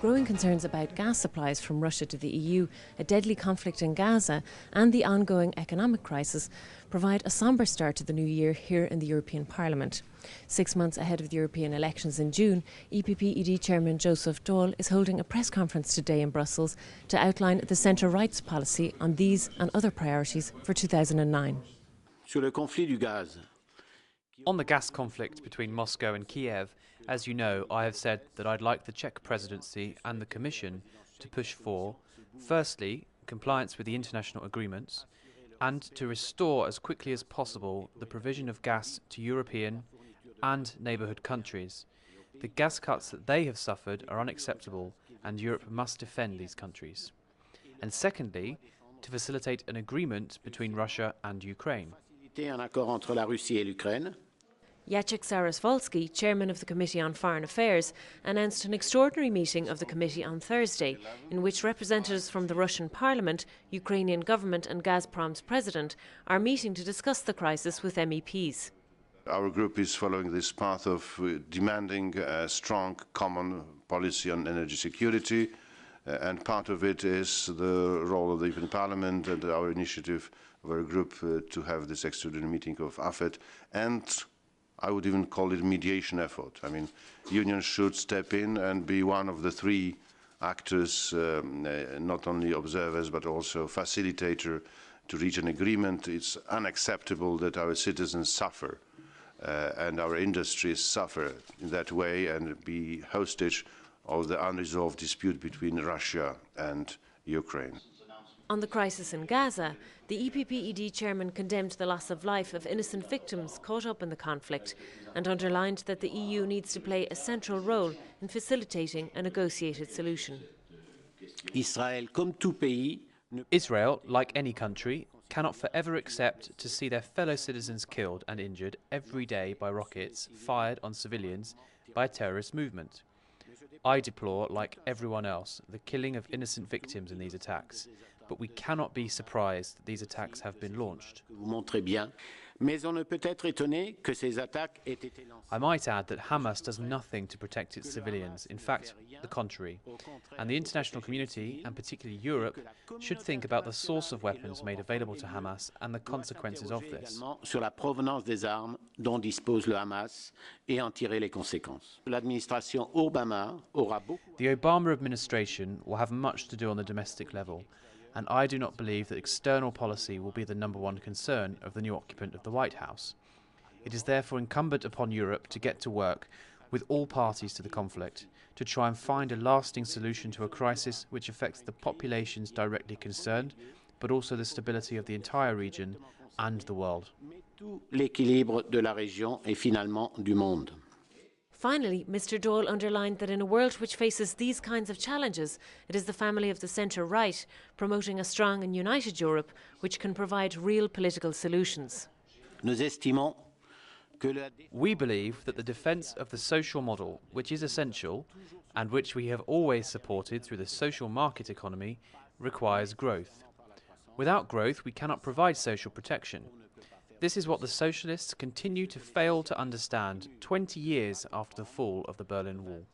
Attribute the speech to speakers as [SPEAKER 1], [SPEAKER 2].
[SPEAKER 1] Growing concerns about gas supplies from Russia to the EU, a deadly conflict in Gaza and the ongoing economic crisis provide a somber start to the new year here in the European Parliament. 6 months ahead of the European elections in June, EPP-ED Chairman Joseph Daul is holding a press conference today in Brussels to outline the centre-right's policy on these and other priorities for 2009.
[SPEAKER 2] On the gas conflict between Moscow and Kiev, as you know, I have said that I'd like the Czech presidency and the Commission to push for, firstly, compliance with the international agreements, and to restore as quickly as possible the provision of gas to European and neighbourhood countries. The gas cuts that they have suffered are unacceptable, and Europe must defend these countries. And secondly, to facilitate an agreement between Russia and Ukraine.
[SPEAKER 1] Saryusz-Wolski, chairman of the Committee on Foreign Affairs, announced an extraordinary meeting of the committee on Thursday, in which representatives from the Russian Parliament, Ukrainian government and Gazprom's president are meeting to discuss the crisis with MEPs.
[SPEAKER 3] Our group is following this path of demanding a strong common policy on energy security, and part of it is the role of the European Parliament and our initiative of our group to have this extraordinary meeting of AFET, and I would even call it a mediation effort. I mean, unions should step in and be one of the three actors, not only observers but also facilitator to reach an agreement. It's unacceptable that our citizens suffer and our industries suffer in that way and be hostage of the unresolved dispute between Russia and Ukraine.
[SPEAKER 1] On the crisis in Gaza, the EPP-ED chairman condemned the loss of life of innocent victims caught up in the conflict and underlined that the EU needs to play a central role in facilitating a negotiated solution.
[SPEAKER 2] Israel, like any country, cannot forever accept to see their fellow citizens killed and injured every day by rockets fired on civilians by a terrorist movement. I deplore, like everyone else, the killing of innocent victims in these attacks, but we cannot be surprised that these attacks have been launched. I might add that Hamas does nothing to protect its civilians, in fact, the contrary. And the international community, and particularly Europe, should think about the source of weapons made available to Hamas and the consequences of this. The Obama administration will have much to do on the domestic level, and I do not believe that external policy will be the #1 concern of the new occupant of the White House. It is therefore incumbent upon Europe to get to work with all parties to the conflict to try and find a lasting solution to a crisis which affects the populations directly concerned, but also the stability of the entire region and the world.
[SPEAKER 1] Finally, Mr. Daul underlined that in a world which faces these kinds of challenges, it is the family of the centre-right promoting a strong and united Europe which can provide real political solutions.
[SPEAKER 2] We believe that the defence of the social model, which is essential, and which we have always supported through the social market economy, requires growth. Without growth, we cannot provide social protection. This is what the socialists continue to fail to understand 20 years after the fall of the Berlin Wall.